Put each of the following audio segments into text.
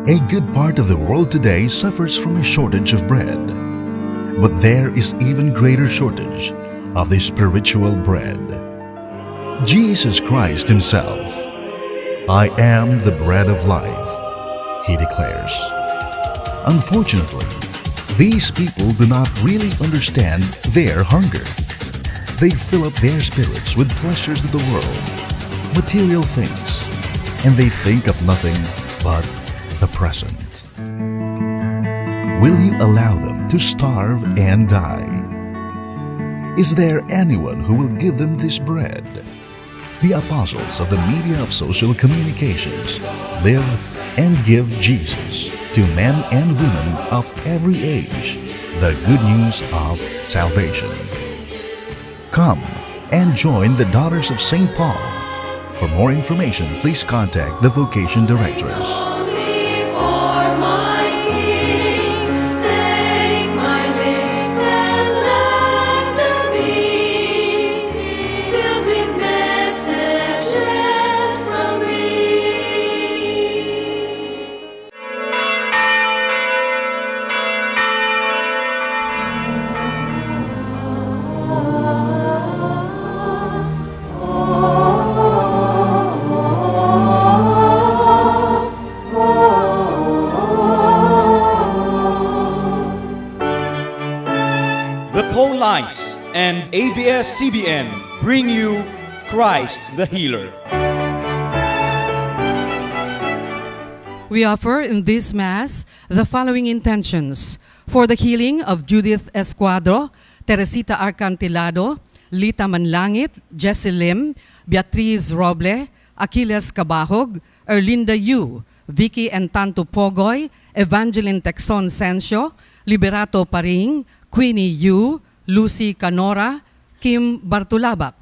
A good part of the world today suffers from a shortage of bread. But there is even greater shortage of the spiritual bread. Jesus Christ Himself, "I am the bread of life," He declares. Unfortunately, these people do not really understand their hunger. They fill up their spirits with pleasures of the world, material things, and they think of nothing but the present. Will you allow them to starve and die? Is there anyone who will give them this bread? The apostles of the media of social communications live and give Jesus to men and women of every age the good news of salvation. Come and join the Daughters of St. Paul. For more information, please contact the Vocation Directors. Paulines and ABS-CBN bring you Christ the Healer. We offer in this Mass the following intentions: for the healing of Judith Escuadro, Teresita Arcantilado, Lita Manlangit, Jessie Lim, Beatriz Roble, Achilles Cabahog, Erlinda Yu, Vicky Entanto Pogoy, Evangeline Texon Sencio, Liberato Paring, Queenie Yu, Lucy Canora, Kim Bartulabak.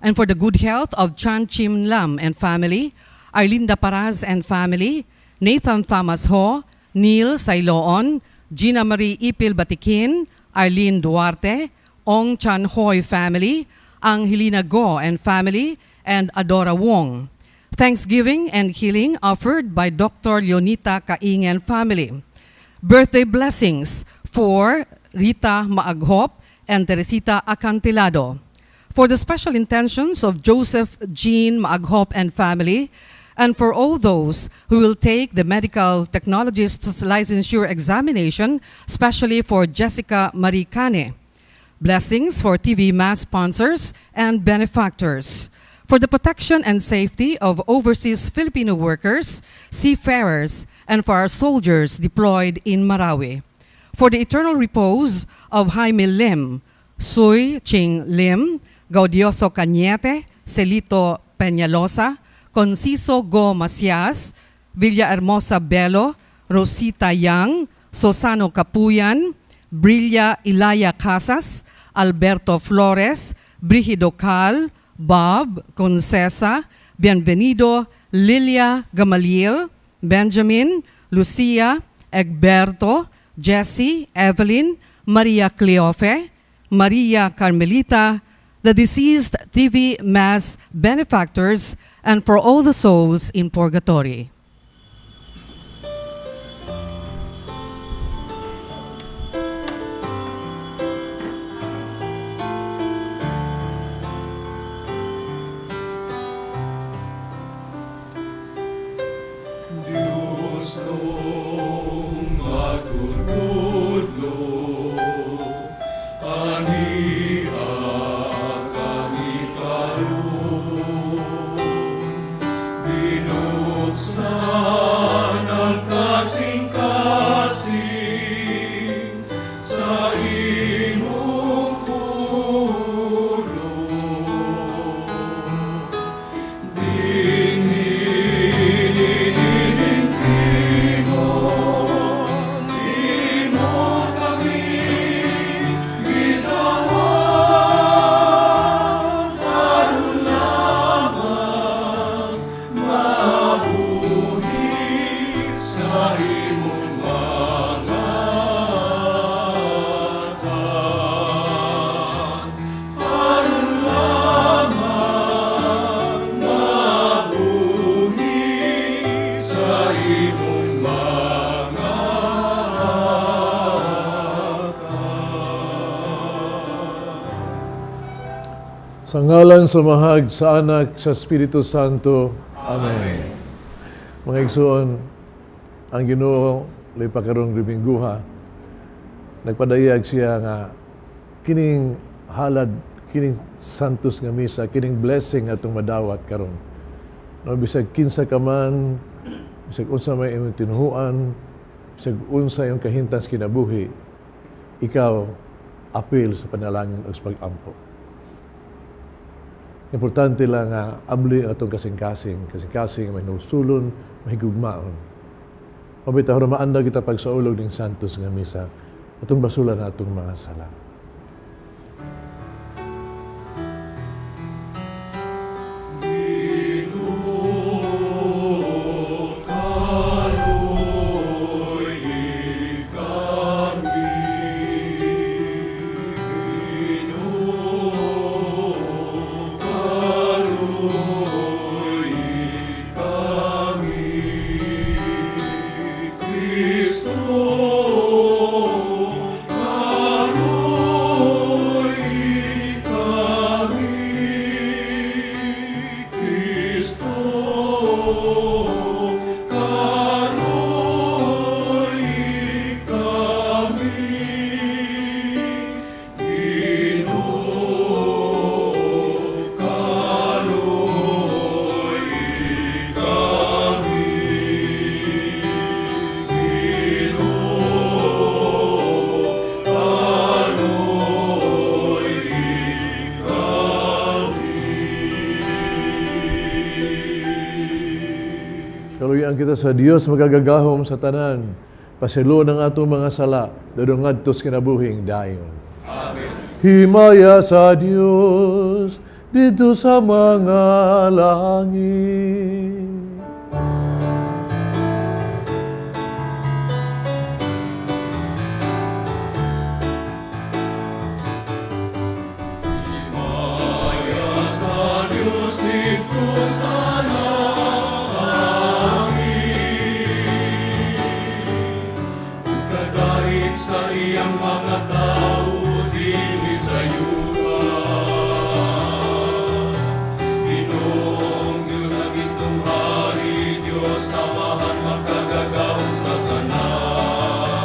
And for the good health of Chan Chim Lam and family, Arlinda Paraz and family, Nathan Thomas Ho, Neil Sailoon, Gina Marie Ipil Batikin, Arlene Duarte, Ong Chan Hoy family, Angelina Go and family, and Adora Wong. Thanksgiving and healing offered by Dr. Leonita Kaing and family. Birthday blessings for Rita Maaghop and Teresita Acantilado. For the special intentions of Joseph Jean Maaghop and family, and for all those who will take the medical technologist's licensure examination, especially for Jessica Marie Cane. Blessings for TV Mass sponsors and benefactors. For the protection and safety of overseas Filipino workers, seafarers, and for our soldiers deployed in Marawi. For the eternal repose of Jaime Lim, Sui Ching Lim, Gaudioso Cañete, Celito Peñalosa, Conciso Go Macias, Villahermosa Belo, Rosita Yang, Sosano Capuyan, Brilla Ilaya Casas, Alberto Flores, Brigido Cal, Bob Concesa, Bienvenido, Lilia Gamaliel, Benjamin, Lucia, Egberto, Jessie, Evelyn, Maria Cleofe, Maria Carmelita, the deceased TV Mass benefactors, and for all the souls in purgatory. Binuksan Sa ngalan sumahag sa Anak, sa Espiritu Santo. Amen. Mga igsoon, ang Ginoo lay pakarong Dominguha, nagpadayag siya nga kining halad, kining santos nga misa, kining blessing atong madawat karon. No, bisag kinsa ka man, bisag unsa may imong tinuhuan, bisag unsa imong kahintang sa kinabuhi, ikaw apil sa panalangin o sa pag-ampo. Importante lang nga abli atong kasing-kasing may nusulon, may gugmaon. Mabita horo maanda kita pag sa ulog ning santos nga misa, atong basulan atong mga sala. Kaluyan kita sa Dios magagagahom sa tanan, pasilo ng atong mga sala, dadong ngadtos kinabuhing dayon. Amen. Himaya sa Dios dito sa mga langit. Himaya sa Dios dito sa sa iyang mga tao dili sa yuta. Ginoong Diyos na gitong hari, Diyos samahan makagagahom sa tanan.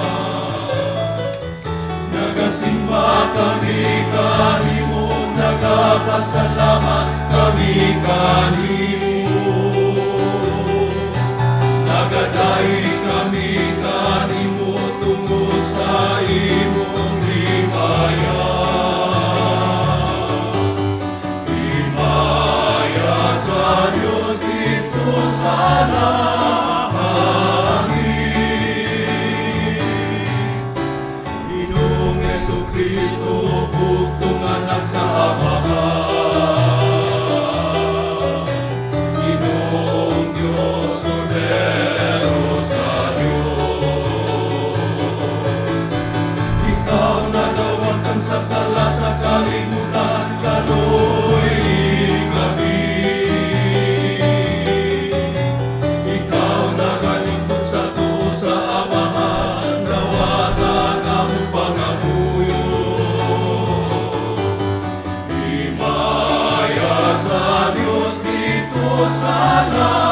Nagasimba kami kanimo, nagapasalamat kami kanimo. Nagadahi kami kanimo tungod sa imong himaya. Himaya sa Dios dito sa langit. Ginoong Jesucristo, bugtong anak sa Amahan. Ginoong Diyos, Cordero sa Diyos. Ikaw nagawag kang sasala sa kalibutan, kaluoy kami. Ikaw nagalingkod sa tuo sa Amahan, dawatan ang pangabuyo. Himaya sa Diyos dito sa langit.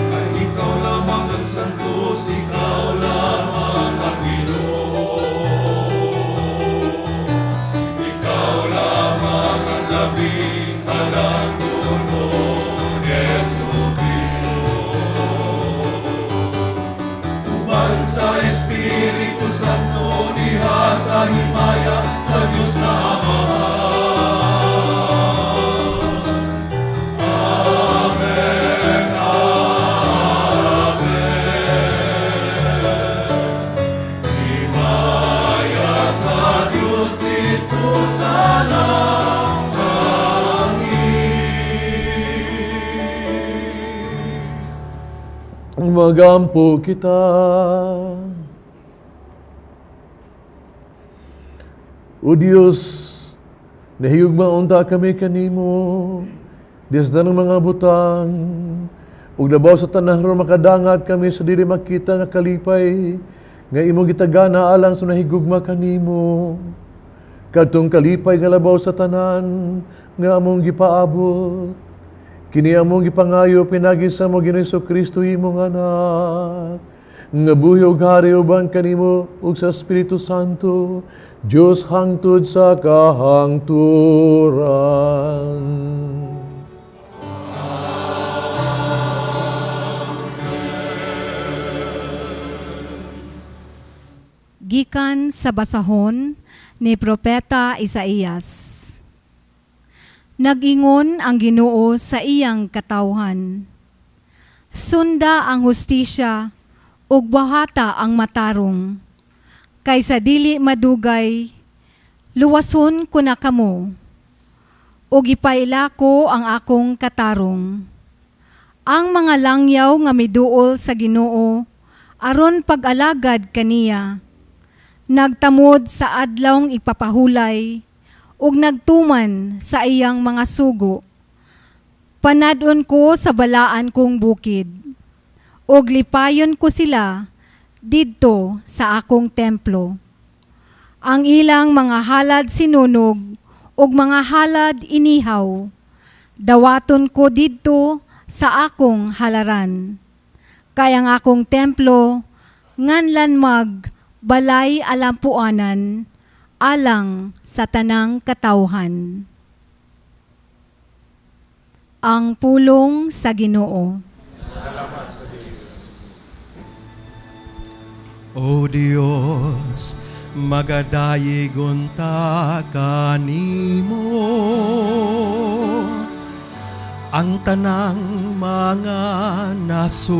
Ay ikaw lamang ang santos, ikaw lamang ang Ginoo. Ikaw lamang ang labing halanggunon, Jesucristo. Uban sa Espiritu Santo, diha sa himaya sa Diyos na Amahan. Amen, amen. Himaya sa Diyos dito sa langit. Magampo kita. O Diyos, nahiyugma unta kami kanimo, Diyos na ng mga butang, ug labaw sa tanah ron makadangat kami sa dili makita nga kalipay, nga imong gitagana alang sa nahigugma kanimo. Kadtong kalipay nga labaw sa tanan nga among gipaabot. Kini among gipangayo pinagi sa mo Ginoong Kristo imong anak. Nga buhi ug hari uban kanimo ug sa Espiritu Santo, Dios hangtod sa kahangturan. Gikan sa basahon ni Propeta Isaías. Nag-ingon ang Ginoo sa iyang katawhan. Sunda ang hustisya ug bahata ang matarong. Kaysa dili madugay, luwason ko na kamo. Ug ipaila ko ang akong katarong. Ang mga langyaw nga miduol sa Ginoo aron pag-alagad kaniya. Nagtamod sa adlawng ipapahulay ug nagtuman sa iyang mga sugo. Panadon ko sa balaan kong bukid ug lipayon ko sila didto sa akong templo. Ang ilang mga halad sinunog ug mga halad inihaw. Dawaton ko didto sa akong halaran. Kaya ang akong templo nganlan balay alampuanan alang sa tanang katawhan. Ang pulong sa Ginoo. O Dios, magadayigon ta kanimo ang tanang mga nasud.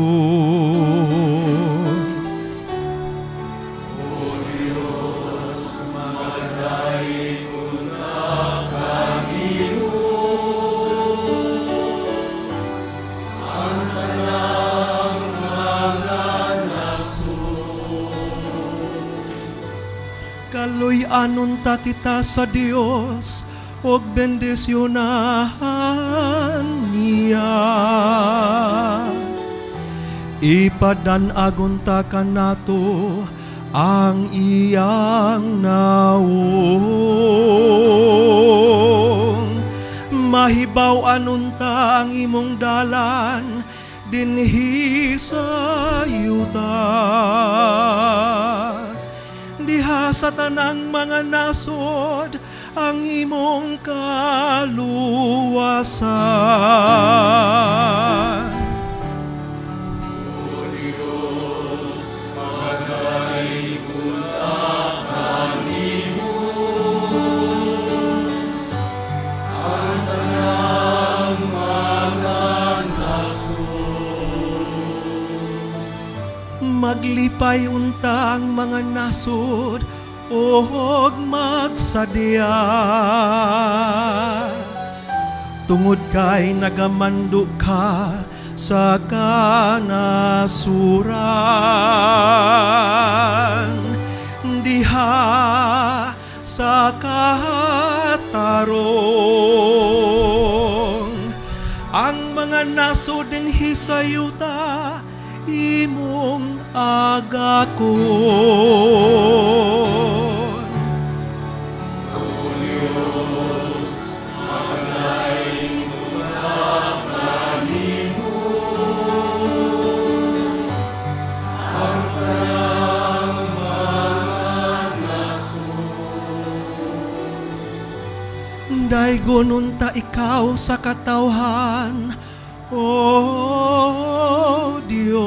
Kaloy-anon ta kita sa Dios, og bendisyonahan niya. Ipadanagon ta kanato ang iyang nawong. Mahibaw-anon ta ang imong dalan, dinhi sa yuta. Diha sa tanang mga nasod ang imong kaluwasan. O Diyos, magadayigon ta kanimo ang tanang mga nasod. Maglipay unta ang mga nasod og magsadya. Tungod kay nagamando ka sa kanasuran, diha sa katarong. Ang mga nasod dinhi sa yuta imong agakon. O Diyos, magadayigon ta kanimo ang tanang mga nasod. Daygon unta ikaw sa katawhan, O Dios.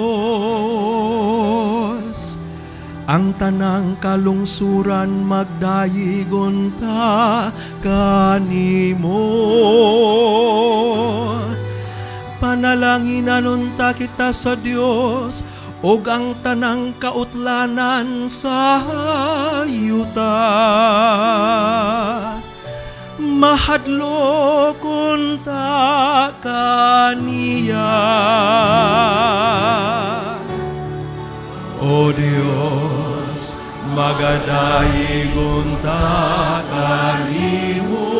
Ang tanang kalungsuran magdayigon ta kanimo. Panalanginan unta kita sa Dios, og ang tanang kautlanan sa yuta. Mahadlok unta kaniya. O Dios, magadayigon ta kanimo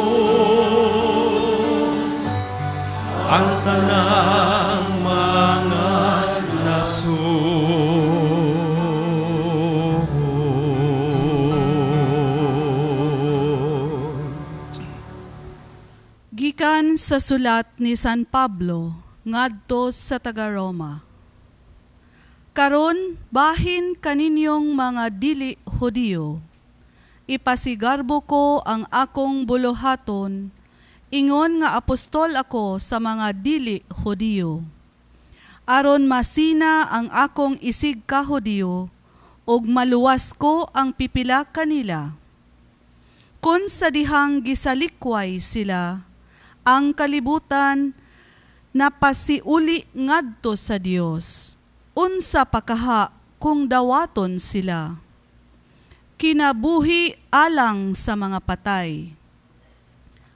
ang tanang mga nasod. Ayon sa sulat ni San Pablo ngadto sa taga-Roma. Karon bahin kaninyong mga dili Hudiyo, ipasigarbo ko ang akong buluhaton, ingon nga apostol ako sa mga dili Hudiyo. Aron masina ang akong isig ka Hudiyo, ug maluwas ko ang pipila kanila. Kun sa dihang gisalikway sila, ang kalibutan napasiuli ngadto sa Dios. Unsa pakaha kung dawaton sila. Kinabuhi alang sa mga patay.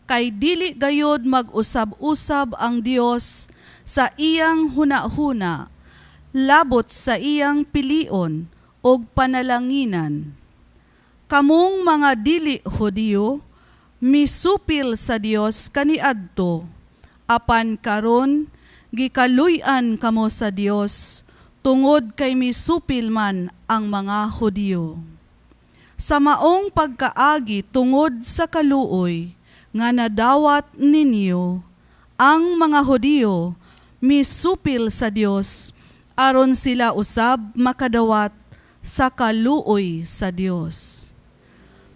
Kay dili gayod mag-usab-usab ang Dios sa iyang hunahuna, labot sa iyang pilion og panalanginan. Kamong mga dili Hudiyo, misupil sa Dios kaniadto, apan karon gikaluy-an kamo sa Dios, tungod kay misupil man ang mga Hudiyo. Sa maong pagkaagi tungod sa kaluoy, nga nadawat ninyo, ang mga Hudiyo misupil sa Dios, aron sila usab makadawat sa kaluoy sa Dios.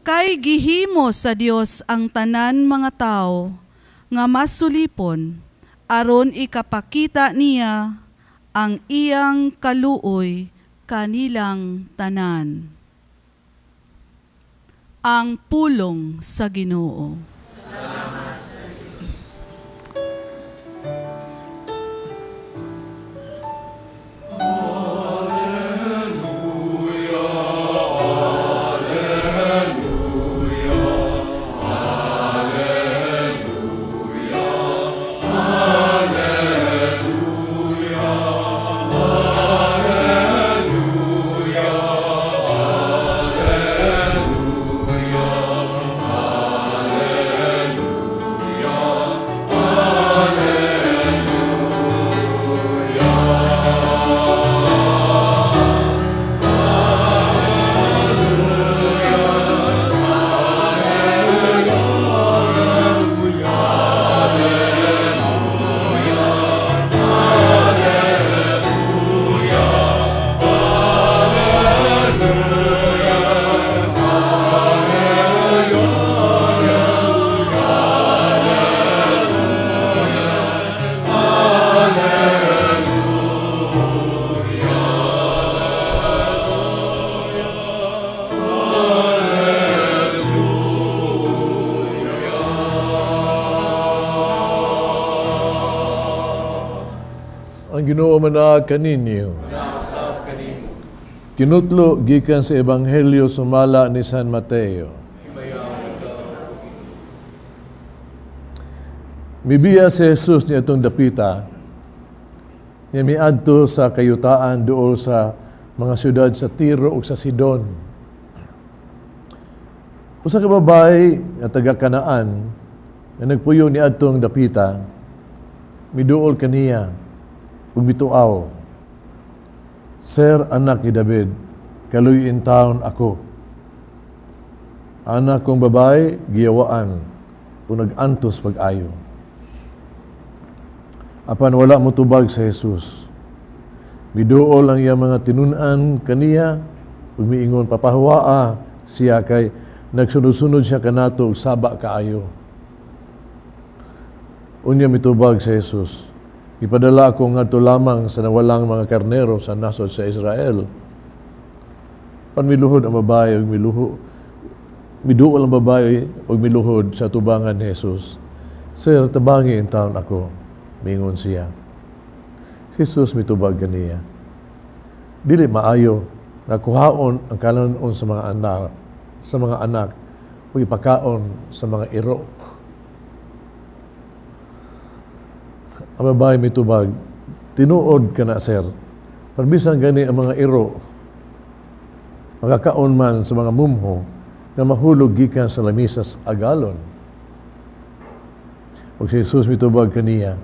Kay gihimo sa Dios ang tanan mga tao nga masulipon, aron ikapakita niya ang iyang kaluoy kanilang tanan. Ang pulong sa Ginoo. Ang Ginoo manaa kaninyo. Kinutlo gikan sa Ebanghelyo sumala ni San Mateo. Mibiya si Jesus niya itong dapita, niya miadto sa kayutaan dool sa mga syudad sa Tiro o sa Sidon. Usa ka babae nga taga Kanaan nga nagpuyo ni adtong dapita, miduol kaniya ug mituaw, Sir, anak ni David, kaluyin taon ako. Anak kong babae, giyawaan, kung nag-antos pag-ayo. Apan wala mo tubag sa Jesus. Miduol ang iyang mga tinunan kaniya, ug miingon, papahawaa siya kay nagsunod-sunod siya kanato ug saba kaayo. Unya mitubag sa Jesus. Ipadala ako ngadto lamang sa nawalang mga karnero sa nasod sa Israel. Panmiluhod ang babae ug miduol ang babae ug miluhod sa tubangan ni Jesus. Sir, tabangi in taon ako, mingon siya. Si Jesus mitubag kaniya. Dili maayo nga kuhaon ang kalanon sa mga anak ug ipakaon sa mga iro. Ang babae mitubag, tinuod ka na, sir. Parbisan gani ang mga iro, makakaon man sa mga mumho na mahulog gikan sa lamisas agalon. O si Jesus mitubag kaniya,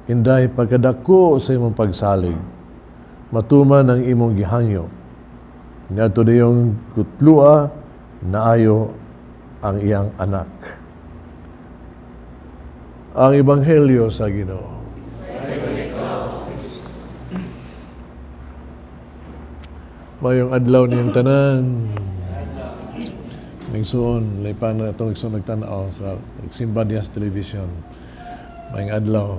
inday pagkadako sa imong pagsalig, matuman ang imong gihangyo. Ngadto dayong kutlua, naayo ang iyang anak. ang Ebanghelyo sa Ginoo. Mayong adlaw niyang tanan. Nagsuon, laypan na itong nagsuon nagtanaw sa Simba Diaz Television. Mayong adlaw.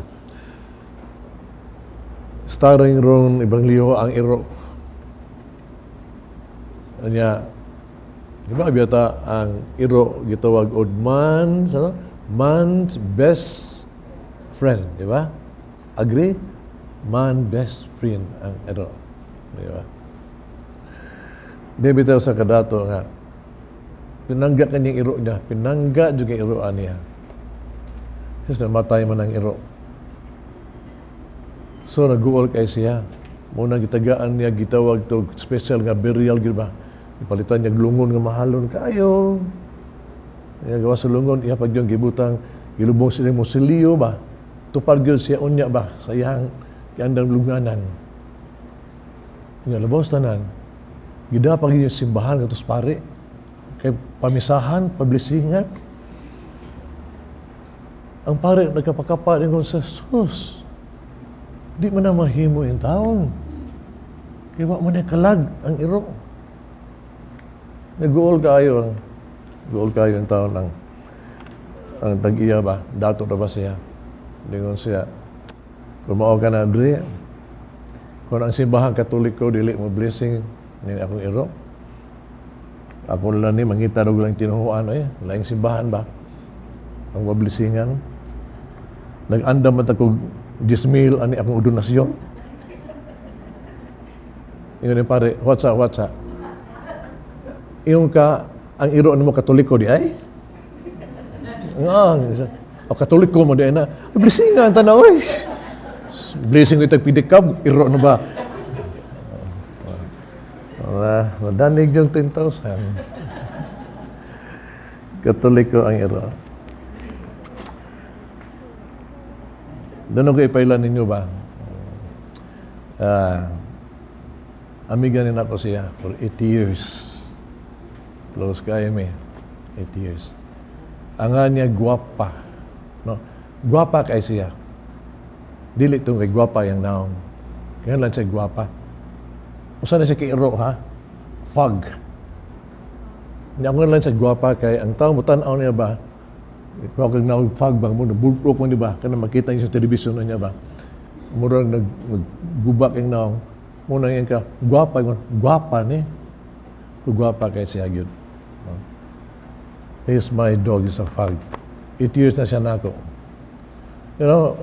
Starring ron Ebanghelyo ang iro. Anya, di ba abiyata ang iro gitawag od man's best friend, di ba? Agree? Man best friend ang iro. Di ba? Di bitaw sa kadato nga, pinangga kanyang iro niya, pinangga juga iroan niya. Kasi namatay man ang iro. So, nag-uol kay siya. Muna gitagaan niya, gitawag to special nga burial, ba? Ipalitan niya lungon nga mahalon kayo. Iya gawa sa lungon, iya pag yung gibutang, gilubong sila mo siliyo ba? Tupad yun siya unya ba? Sa iyang iandang lunganan. Iya, labaw tanan. Gidapag yung simbahan, katos pare. Kay pamisahan, pablisingan. Ang pare, nagkapakapa rin sa sus. Di man na mahimo yung taon. Kaya wak man kalag ang iro. Nag-uol kayo ang taon ang tag-iya ba? Dato na ba siya? Lingon siya, kung mao ka na, Andre, kung ang simbahan katoliko, dili mo blessing, nini akong iro. Ako lang ni, mangita lang tinuhuan, laing simbahan ba? Ang mablisingan. Nag-andam at ako 10,000 ani akong donasyon. Ingon ni pare, what's up? Yung ang iro mo katoliko di ay? Nga, katoliko mo di ay na, blisingan, tanaw eh. Blessing ko itag pidikab, iro na ba? Nadanig yung 10,000. Katoliko ang iro. Doon ako ipailan ninyo ba? Amiganin ako siya for 8 years. Close kayo may 8 years. Ang niya guwapa. No? Guwapa kay siya. Dili itong kay guwapa yung naong. Kaya lang siya guwapa. Usa na siya kay iro ha? Fog. Niya ako lang siya guwapa kay ang tao mo tanaw niya ba? Kung kag naong fog ba mo, nabulok mo niya ba? Kaya makita niya sa television niya ba? Murang naggubak yung naong. Muna yan ka, guwapa ni. Guwapa kay siya yun. He's my dog, is a fog. 8 years na siya na ako. You know,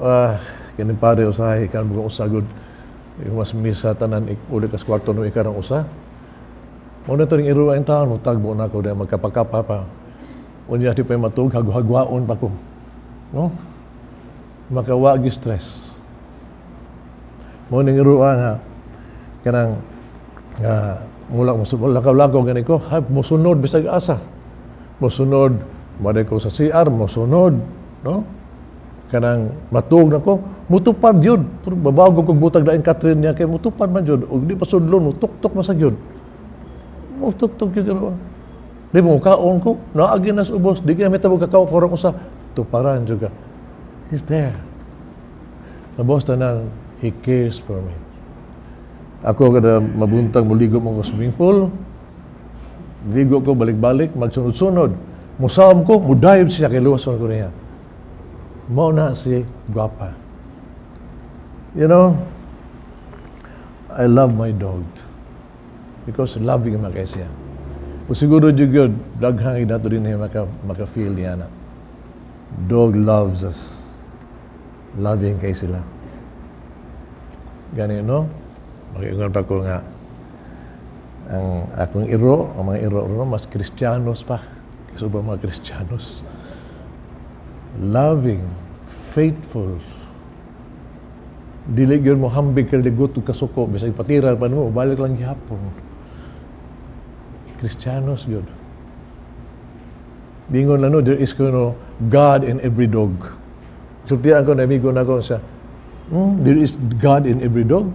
kinipare usahay, ikan mga usagod. Yung mas misa tanan, uli kas kwarto no ikarang usa. Muna ito rin iruwa yung taon, magtagbo na ako dahil magkapakapa pa. Unya di pa yung matug, hagwaon pa ko. No? Makawagi stress. Muna yung iruwa nga, kanang, mula lakaw-lakaw gani ko, musunod bisag asa. Musunod, maday ko sa CR, musunod, no? Kanang matug na ko, mutupad yun. Babago kong butag laing Catherine niya, kaya mutupad man yun. O di pa sudlon, mutuk-tuk masag yun. Mutuk-tuk yun. Di mo kaon ko, naagi na sa ubos, di kaya may tabog kakao, korang ko sa tuparan juga. He's there. Nabos na he cares for me. Ako kada mabuntang muligo mo ko swimming pool, ligo ko balik-balik, magsunod-sunod. Musawam ko, mudayod siya, kay luwason ko niya. Mao na si Guapa. You know, I love my dog because loving him kay siya. Kung siguro juga, daghang dato din niya maka-feel niya na. Dog loves us. Loving kay sila. Ganyan, no? Makiingon pa ko nga, ang akong iro, ang mga iro mas Kristiyanos pa. Kasi ba mga Kristiyanos? Loving, faithful. Dili yun mo hambig ka ligot kasuko, bisag patiran pa mo, balik lang gihapon. Kristiyanos yun. Bingon lang no, there is God in every dog. Sultihan ko na amigo na ko siya, there is God in every dog.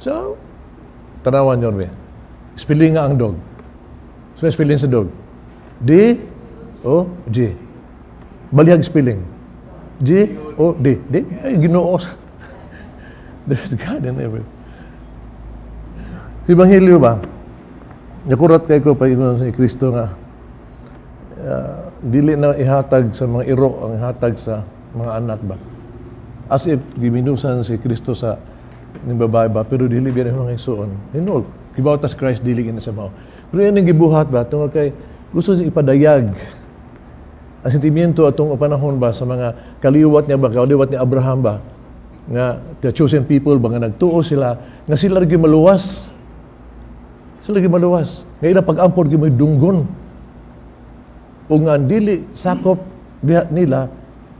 So, tanawan yun ba? Spelling nga ang dog. So, spelling sa dog. D-O-G. Balihag spelling. G-O Oh, ay, Ginoo. There's God in every. Si Ebanghelyo ba? Nakurat kay ko paingon si Kristo nga dili na ihatag sa mga iro ang ihatag sa mga anak ba. As if giminusan si Kristo sa ning babae ba, pero dili biya mga igsoon. Hinol, kibautas Christ dili ina sa mao. Pero yan ang gibuhat ba tungod kay gusto siya ipadayag ang sentimiento atong panahon ba sa mga kaliwat niya ba, kaliwat ni Abraham ba, nga the chosen people ba nga nagtuo sila, nga sila lagi maluwas. Sila lagi maluwas. Nga ilang pag-ampor gi may dunggon. O nga dili sakop diha nila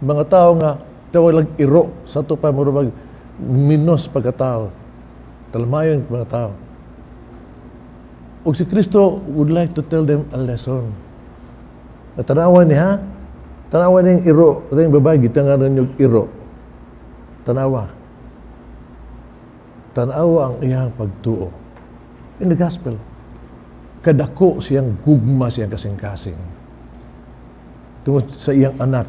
mga tao nga tawag lang iro sa to pa murag minos pagkatao. Talmayon mga tao. O si Kristo would like to tell them a lesson. At tanawan niya, tanawan niya yung iro, yung babae, gitangan yung iro. Tanawa. Tanawa ang iyang pagtuo. In the gospel, kadako siyang gugma siyang kasing-kasing. Tungod sa iyang anak.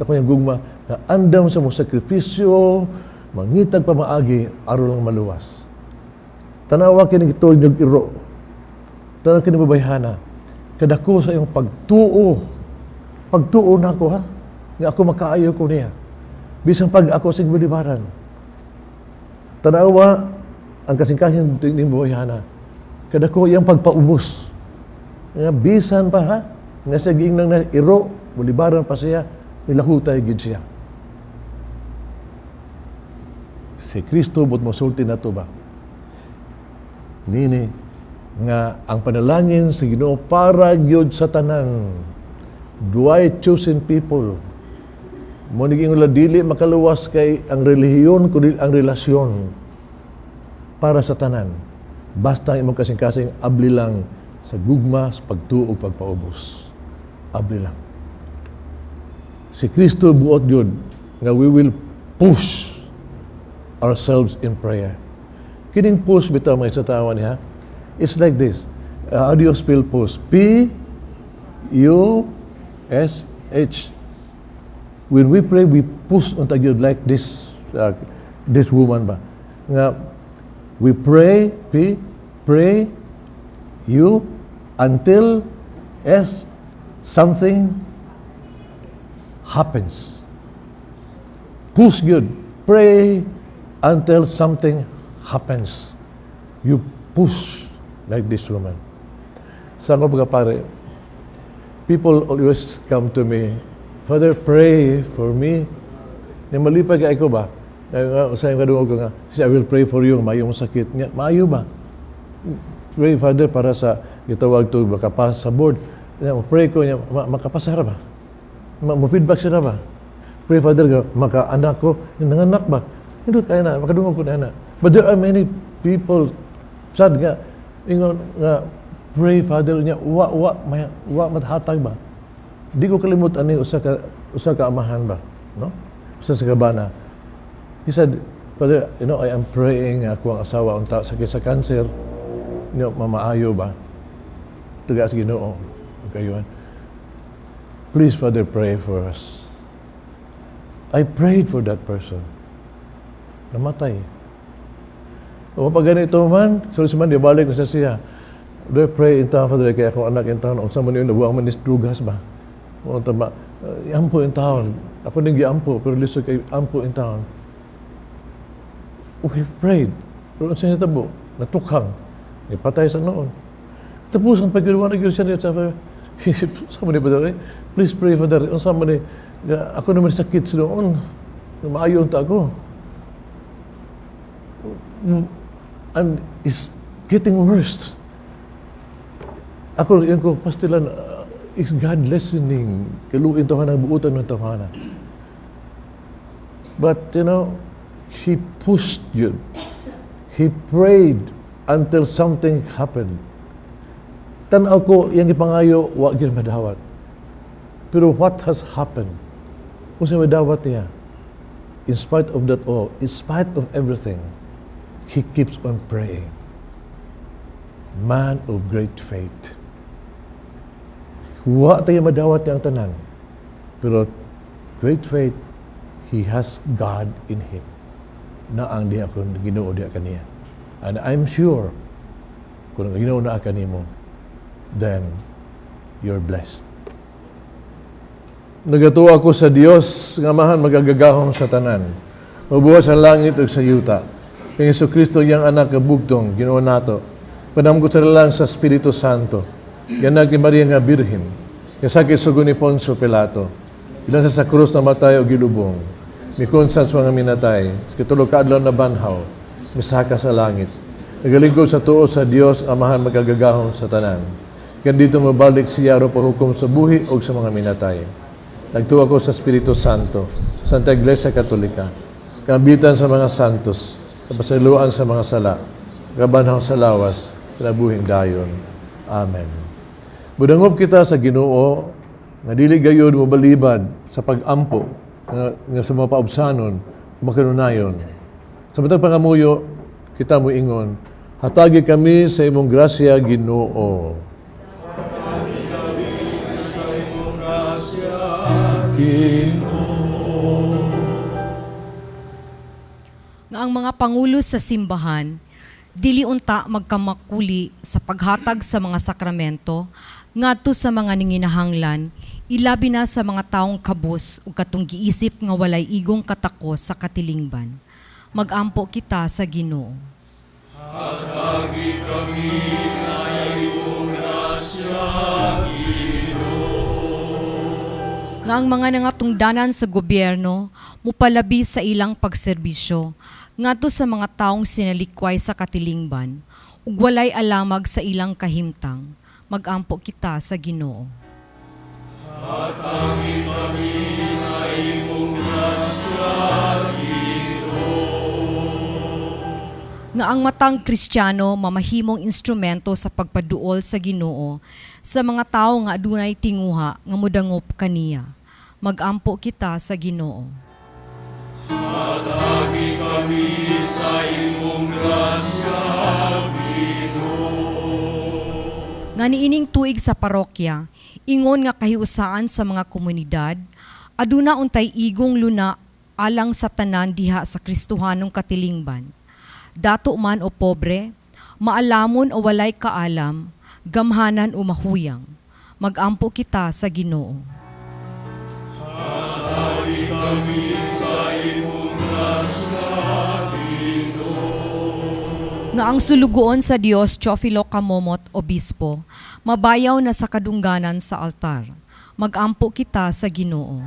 Tako yung gugma, na andam sa mga sakripisyo, mangitag pamaagi, aron lang maluwas. Tanawa kinigitol yung iro. Tanawa kinibabayhana. Kadako sa iyong pagtuo. Pagtuo na ako, ha? Nga ako makaayo ko niya. Bisang pag ako sa bilibaran. Tanawa, ang kasing-kasing ng buhayana. Kadako iyang pagpaubos. Nga bisan pa, ha? Nga sa giing nang iro, bulibaran pa siya, nilahutay gid siya. Si Kristo, but mosulti na to ba? Nini, nga ang panalangin sa Ginoo para gyud sa tanan. Duay chosen people. Mo niging dili makaluwas kay ang relihiyon kundi ang relasyon para sa tanan. Basta imong kasing-kasing abli lang sa gugma, sa pagtuo, pagpaubos. Abli lang. Si Kristo buot yun nga we will push ourselves in prayer. Kining push bitaw mga isatawan niya. It's like this. How do you spell push? P-U-S-H. When we pray, we push until you like this woman ba. Nga, we pray, pray, you, until something happens. Push good. Pray until something happens. You push like this woman. Sa ko mga pare, people always come to me, Father, pray for me. Nang malipag ay ko ba? Sa yung kadungog ko nga, I will pray for you, mayo mo sakit niya. Maayo ba? Pray, Father, para sa itawag to makapas sa board. Pray ko niya, makapasara ba? Ma-feedback siya na ba? Pray, Father, maka-anak ko, nanganak ba? Hindi kaya na, makadungog ko na. But there are many people, sad nga, ingon nga, pray, Father, niya, wa mathatag ba? Di ko kalimutan ni usa ka amahan ba? No? Usa sa kabana. He said, Father, I am praying ako ang asawa unta sakit sa cancer. Mamaayo ba? Taga sa Ginoo. Kayuan. Please, Father, pray for us. I prayed for that person. Namatay. O pag ganito man, sulit man, di balik na siya. Father, pray in town, Father, kaya akong anak in town. Unsa man yun, nabuang man is drugas ba? O tama, ampo in town. Ako din giampo, pero liso kay ampo in town. We prayed. Pero unsa niya tabo? Natukhang. Ipatay sa noon. Tapos ang pagkiluan na siya niya, sabi, sa man ni Father, please pray, Father. Unsa man ni, ako naman sakit sa noon. Maayon ta ako. And it's getting worse. Ako rin ko, pastilan, is God listening? Kaluin to ka ng buutan ng tawhana. But, He pushed you. He prayed until something happened. Tanaw ko, yung ipangayo, wag yun madawat. Pero what has happened? Kung siya madawat niya, in spite of that all, in spite of everything, he keeps on praying. Man of great faith. Wa tayo madawat niya ang tanan. Pero great faith, he has God in him. Na ang diha kung Ginoo diha kaniya. And I'm sure, kung Ginoo na kanimo, then you're blessed. Nagatuo ako sa Dios nga mahan magagagahom sa tanan. Mabuhat sa langit ug sa yuta. Kang Jesucristo yang anak kabugtong Ginoo nato. Panamgot sa lang sa Espiritu Santo. Yanag ni Maria nga birhen. Kasakit sugo ni Poncio Pilato. Ilan sa krus na matay o gilubong. Mikonsans mga minatay. Sa katulog kaadlaw na banhaw. Misaka sa langit. Nagalingkod sa tuo sa Dios ang mahan magagagahom sa tanan. Kan dito mabalik siya ro pahukom sa buhi o sa mga minatay. Nagtuwa ko sa Espiritu Santo, Santa Iglesia Katolika, kambitan sa mga santos, kapasaluan sa mga sala, kabanhaw sa lawas, sa buhing dayon. Amen. Budangop kita sa Ginoo, nga dili gayud mo balibad sa pag-ampo, nga sa mga paubsanon, makanunayon. Sa matag pangamuyo, kita mo ingon, hatagi kami sa imong grasya, Ginoo. Nga ang mga pangulo sa simbahan, dili unta magkamakuli sa paghatag sa mga sakramento, ngadto sa mga ninginahanglan, ilabi na sa mga taong kabus ug katong giisip nga walay igong katakos sa katilingban. Magampo kita sa Ginoo. Hatagi kami sa imong grasya, nga ang mga nangatungdanan sa gobyerno mupalabi sa ilang pagserbisyo ngadto sa mga taong sinalikway sa katilingban ug walay alamag sa ilang kahimtang. Magampo kita sa Ginoo. hatagi kami sa imong grasya, Nga ang matang Kristiyano mamahimong instrumento sa pagpaduol sa Ginoo sa mga tawo nga adunay tinguha nga modangop kaniya. Magampo kita sa Ginoo. hatagi kami sa imong grasya, Nga niining tuig sa parokya, ingon nga kahiusaan sa mga komunidad, aduna untay igong luna alang sa tanan diha sa Kristohanong katilingban. Dato man o pobre, maalamon o walay kaalam, gamhanan o mahuyang. Magampo kita sa Ginoo. hatagi kami sa imong grasya, Nga ang sulugoon sa Dios Teofilo Kamomot, Obispo, mabayaw na sa kadungganan sa altar. Magampo kita sa Ginoo.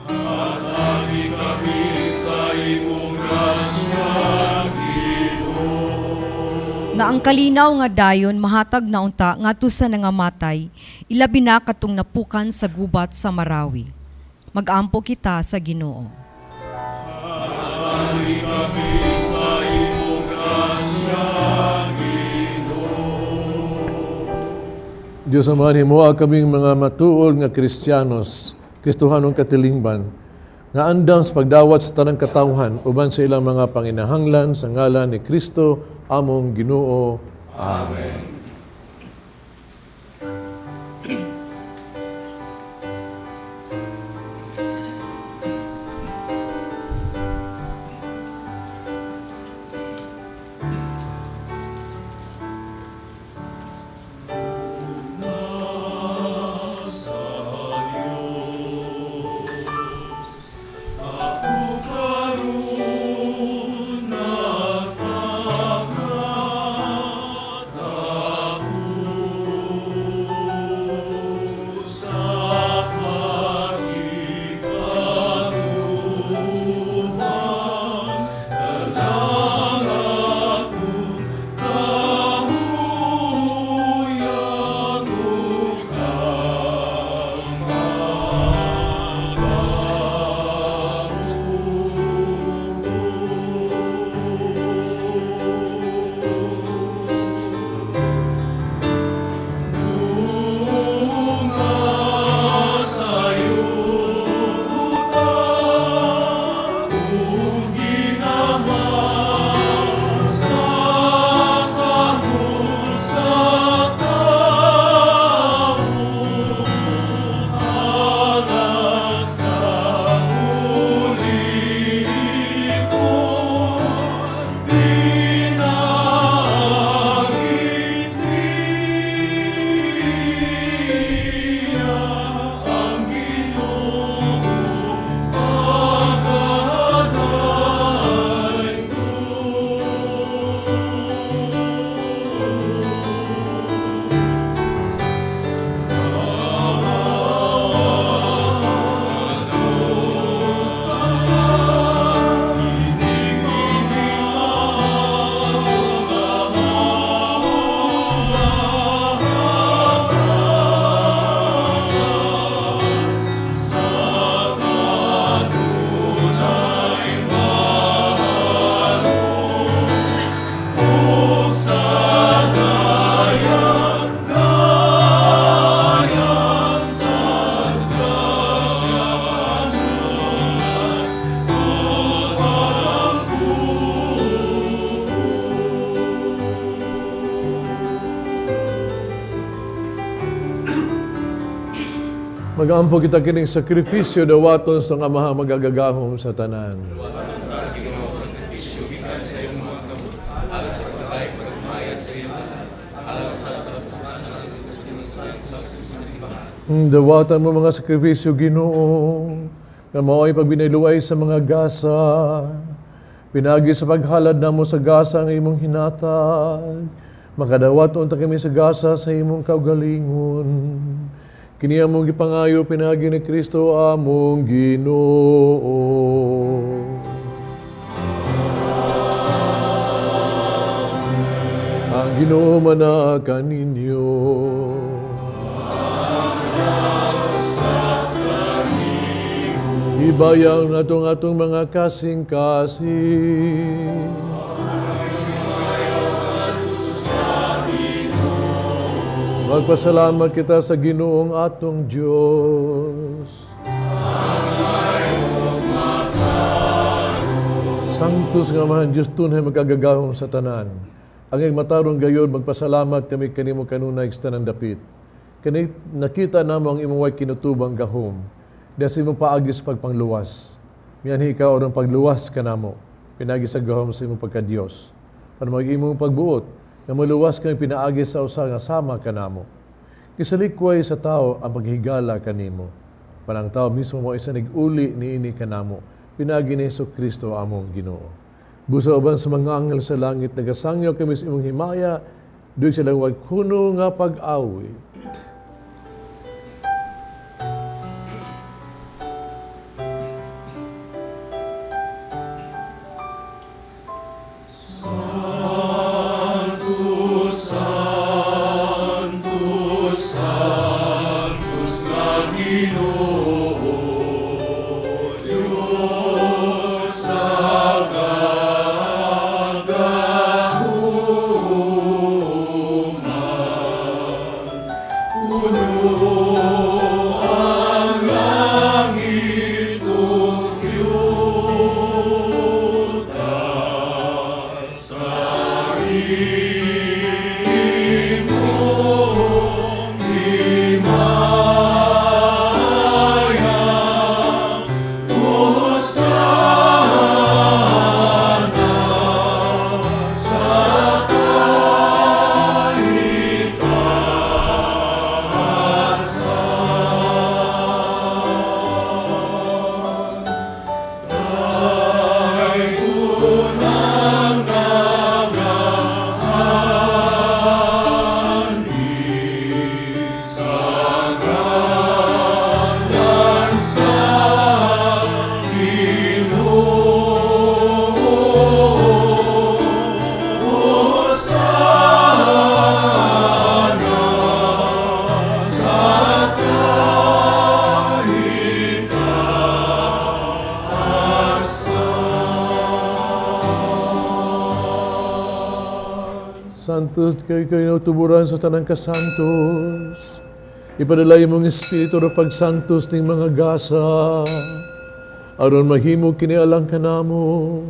hatagi kami sa imong grasya, Na ang kalinaw nga dayon mahatag na unta ngadto sa nangamatay, ilabi na katong napukan sa gubat sa Marawi. Magampo kita sa Ginoo. hatagi kami sa imong grasya, Diyos amahan himo kaming mga matuod nga Kristiyanos, Kristohanong katilingban, nga andam sa pagdawat sa tanang katawhan uban sa ilang mga panginahanglan sa ngalan ni Kristo among Ginoo. Amen. Mag-ampo kita kining sakripisyo dawaton sa nga maha magagagahom sa tanan. Dawatan mo mga sakripisyo, Ginoo, na mao'y pagbiniluay sa mga gasa. Pinagi sa paghalad na mo sa gasa ang imong hinatag. Makadawat unta kami sa gasa sa imong kaugalingon. Kini among gipangayo pinagi ni Kristo among Ginoo. Ang Ginoo manakan ninyo. Ibayang natong mga kasing-kasing. Magpasalamat kita sa Ginoong atong Diyos. Sanctus nga mahan Diyos tunay magagagahom sa tanan. Ang matarong gayon, magpasalamat kami kanimo kanunay sa tanan dapit. Kani nakita namo ang imong way kinutubang gahom. Dahil imong paagis pagpangluwas. Miyanhi ka o ng pagluwas ka namo. Pinagis sa gahom sa imong pagka-Diyos. Para mag-imong pagbuot, na maluwas kami pinaagis sa usa nga sama ka namo. Kisalikway sa tao ang paghigala kanimo. Panang tao mismo mo isa nag-uli niini ka namo. Pinagi ni Jesucristo among Ginoo. Busa uban sa mga anghel sa langit, nagasangyo kami sa imong himaya, doon silang wagkuno nga pag-awit. Santos, kayo tuburan sa tanang kasantos. Ipadalay mong Espiritu na pagsantos ng mga gasa. Aron mahimo kinialang ka namo,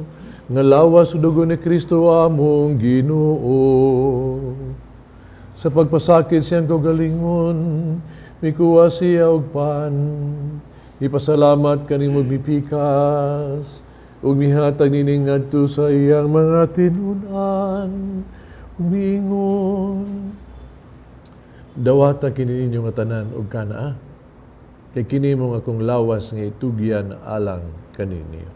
nga lawas o dugo ni Kristo among Ginoo. Sa pagpasakit siyang kaugalingon, mikuha siya og pan. Ipasalamat kanimo mipikas, ug mihatag nining ngadto sa iyang mga tinunan. Umingon. Dawata kini ninyo nga tanan og kana. Kay kini mo akong lawas nga itugyan alang kaninyo.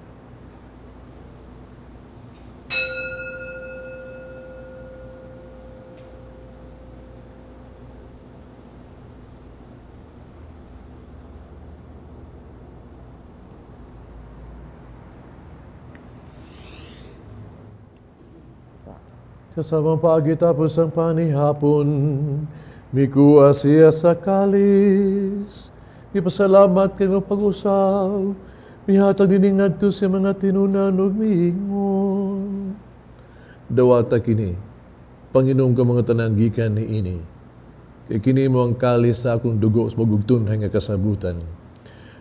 Sa samang pagitapos ang panihapon, mikuha siya sa kalis. Ipasalamat kayo pag-usaw, mihatag din ngadto sa mga tinunan ug miingon. Dawata kini, Panginoon ka mga tanan gikan ni ini. Kay kini mo ang kalis sa akong dugo sa magugtunhay nga kasabutan.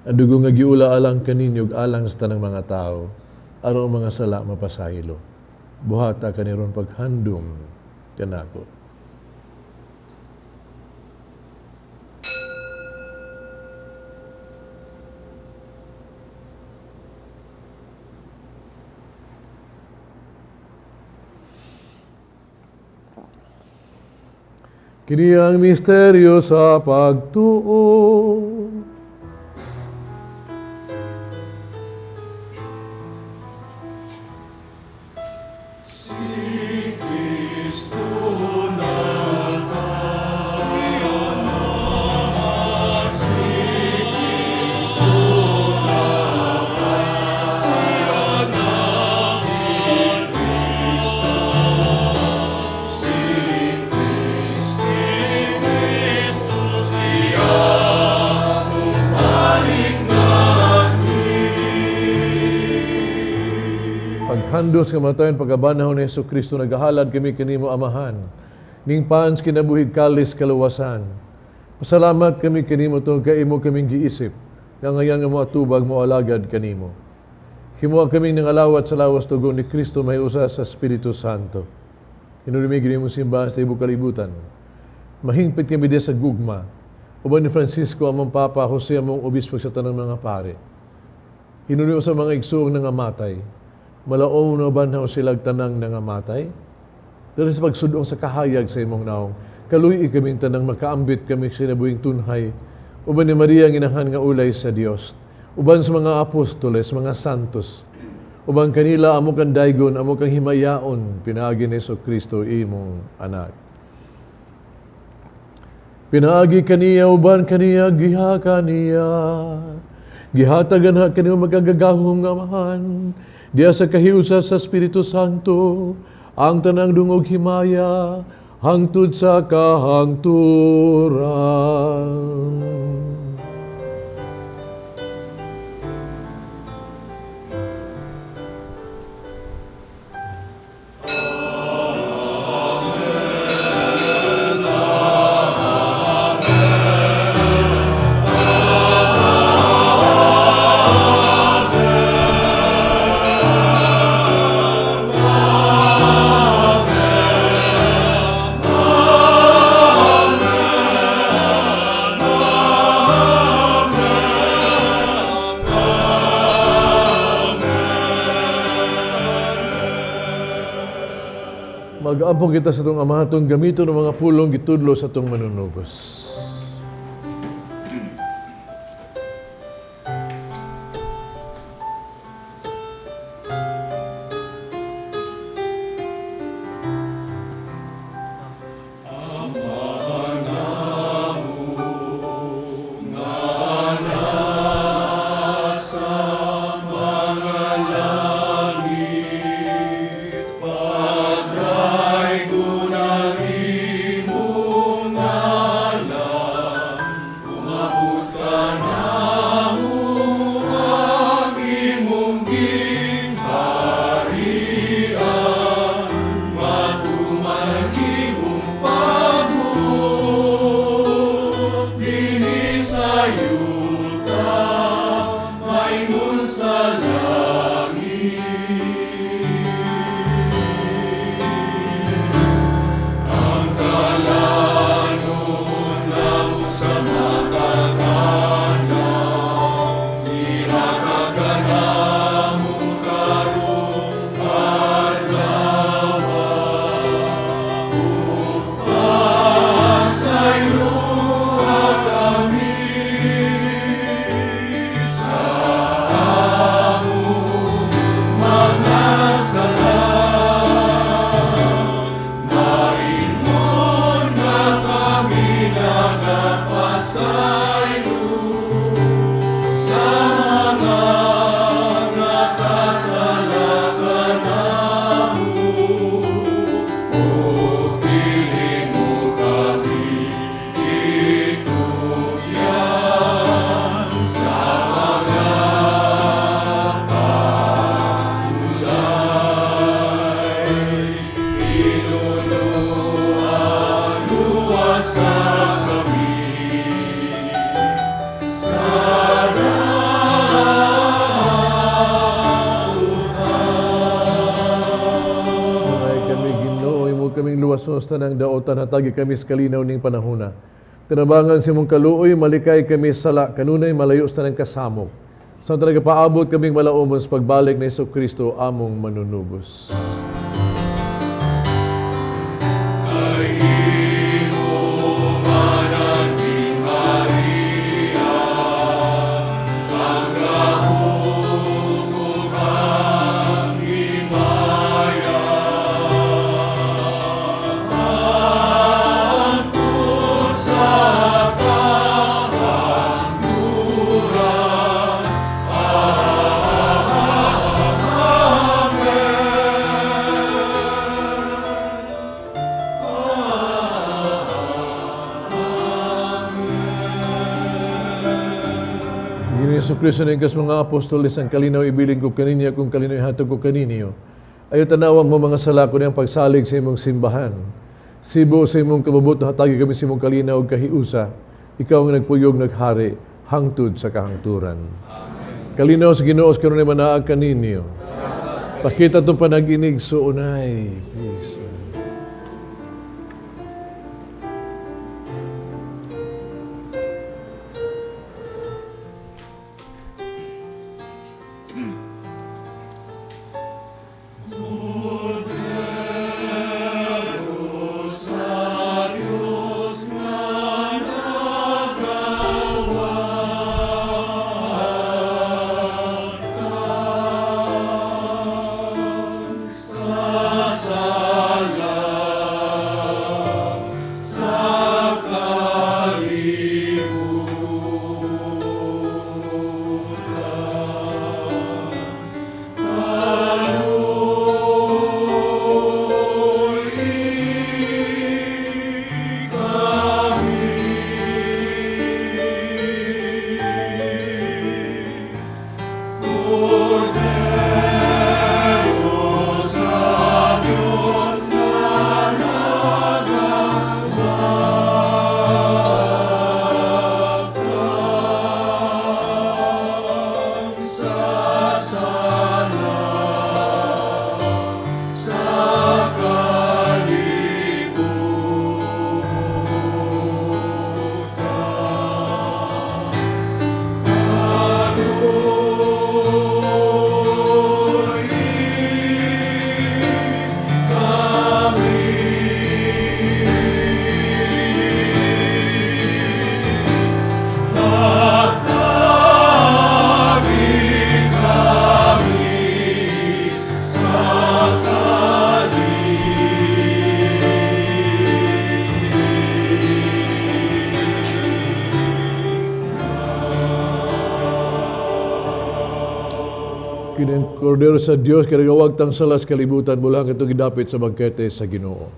Ang dugo nga giula alang kaninyo ug alang sa tanang mga tao, aron ang mga sala mapasaylo. Buhata kaniron paghandom kanako. Kini ang misteryo sa pagtuo. Paghandos kamatayon pagkabanahon ni Yesu Kristo nagahalad kami kanimo amahan. Ning pans kinabuhig kalis kaluwasan. Pasalamat kami kanimo tungod kay imo kaming giisip. Nga ngayon mo atubag mo alagad kanimo. Himo kaming nangalawat sa lawas tugon ni Kristo may usa sa Espiritu Santo. Hinulumig mo simbahan sa ibong kalibutan. Mahingpit kami din sa gugma. Uban ni Francisco among Papa, Jose among obispo sa tanang mga pare. Hinulio sa mga igsuong nangamatay. Malaom na banhaw silag tanang nangamatay. Dahil sa pagsudong sa kahayag sa imong naong, kaluy kaming tanang makaambit kami sinabuing tunhay. Uban ni Maria nginahan nga ulay sa Dios. Uban sa mga apostoles, mga santos. Uban kanila amo kang daygon, amo kang himayaon, pinaagi ni Yesu Kristo imong anak. Pinaagi kaniya, uban kaniya, giha kaniya. Gihatagan ha kaniya magagagahong amahan. Diya sa kahiusa sa Espiritu Santo, ang tanang dungog himaya, hangtod sa kahangturan. Mag-ampong kita sa itong amahan, itong gamito ng mga pulong gitudlo sa itong manunubos. luwasos tanang daotan hatagi kami sa kalinaw ning panahona. Tinabangan si mong kaluoy, malikay kami sala, kanunay malayos tanang kasamok. Sa talaga paabot kaming malaumon sa pagbalik na Hesus Kristo among manunubos. Kay imo Jesucristo ng kas mga apostoles ang kalinaw ibiling ko kaninya kung kalinaw ihatag ko kaninyo. Ayaw tanawang mo mga sala ko niyang pagsalig sa imong simbahan. Sibo sa imong kabubuto hatagi kami sa imong kalinaw ug kahiusa. Ikaw ang nagpuyog naghari hangtod sa kahangturan. Amen. Kalinaw sa Ginoo karon ay manaag kaninyo. Pakita tong panaginig so unay. Please. Kinang kordero sa Dios kinagawag tang salas kalibutan mula ang itong gidapit sa bangkete sa Ginoo.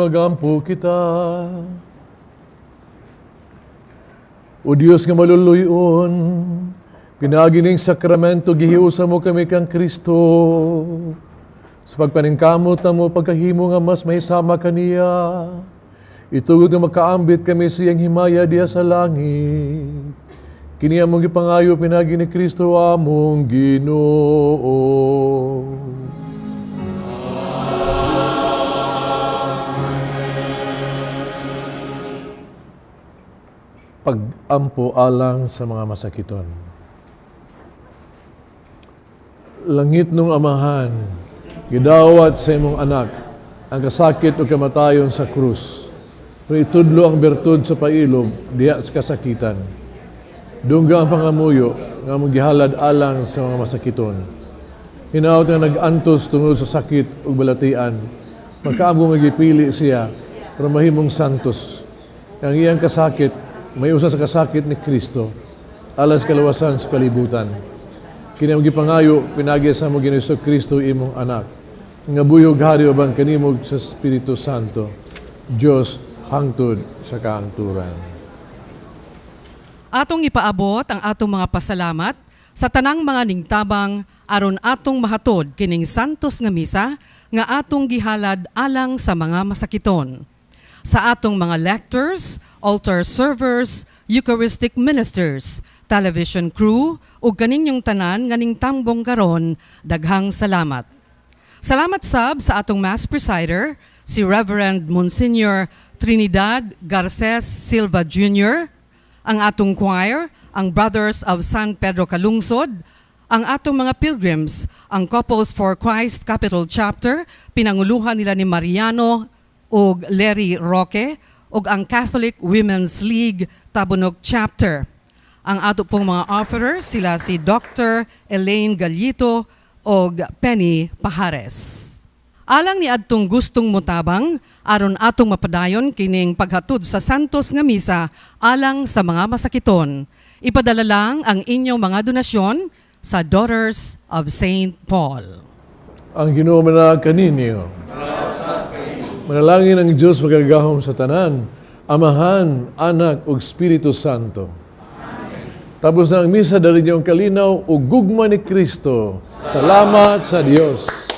Magampo kita. O Diyos nga maluluyon, pinagining sakramento, gihiusa mo kami kang Kristo. Sa pagpaningkamot na mo, pagkahimo nga mas mahisama kaniya, Itugod nga makaambit kami sa iyang himaya diha sa langit. Kini among gipangayo pinagi ni Kristo among Ginoo. Pag-ampo alang sa mga masakiton. Langit nung amahan, gidawat sa imong anak, ang kasakit o kamatayon sa krus. Pero itudlo ang bertud sa pailog, diya sa kasakitan. Dungga ang pangamuyo, nga mong gihalad alang sa mga masakiton. Hinaot nga nag-antos tungod sa sakit o balatian, magkaabong nga gipili siya, para mahimong santos. Ang iyang kasakit, may usa sa kasakit ni Kristo, alas kalawasan sa kalibutan. Kini among gipangayo pinagi sa among Ginoong Kristo imong anak. Nga buyog hari ubang kanimog sa Espiritu Santo. Dios hangtod sa kaangturan. Atong ipaabot ang atong mga pasalamat sa tanang mga ningtabang aron atong mahatod kining santos nga misa nga atong gihalad alang sa mga masakiton. Sa atong mga lectors, altar servers, Eucharistic ministers, television crew, ug kaninyong tanan nga ningtambong karon, daghang salamat. Salamat sab sa atong Mass Presider, si Reverend Monsignor Trinidad Garces Silva Jr., ang atong choir, ang Brothers of San Pedro Calungsod, ang atong mga pilgrims, ang Couples for Christ Capital Chapter, pinanguluhan nila ni Mariano ug Larry Roque, ug ang Catholic Women's League Tabunok Chapter. Ang ato pong mga offerers, sila si Dr. Elaine Gallito ug Penny Pajares. Alang ni adtong gustong mutabang, aron atong mapadayon kining paghatod sa santos nga misa alang sa mga masakiton. Ipadala lang ang inyong mga donasyon sa Daughters of St. Paul. Ang Ginoo manalangin kaninyo. Manalangin ang Diyos magagahom sa tanan, Amahan, Anak ug Espiritu Santo. Tapos na ang misa dali niyong kalinaw ug gugma ni Kristo. Salamat sa Dios.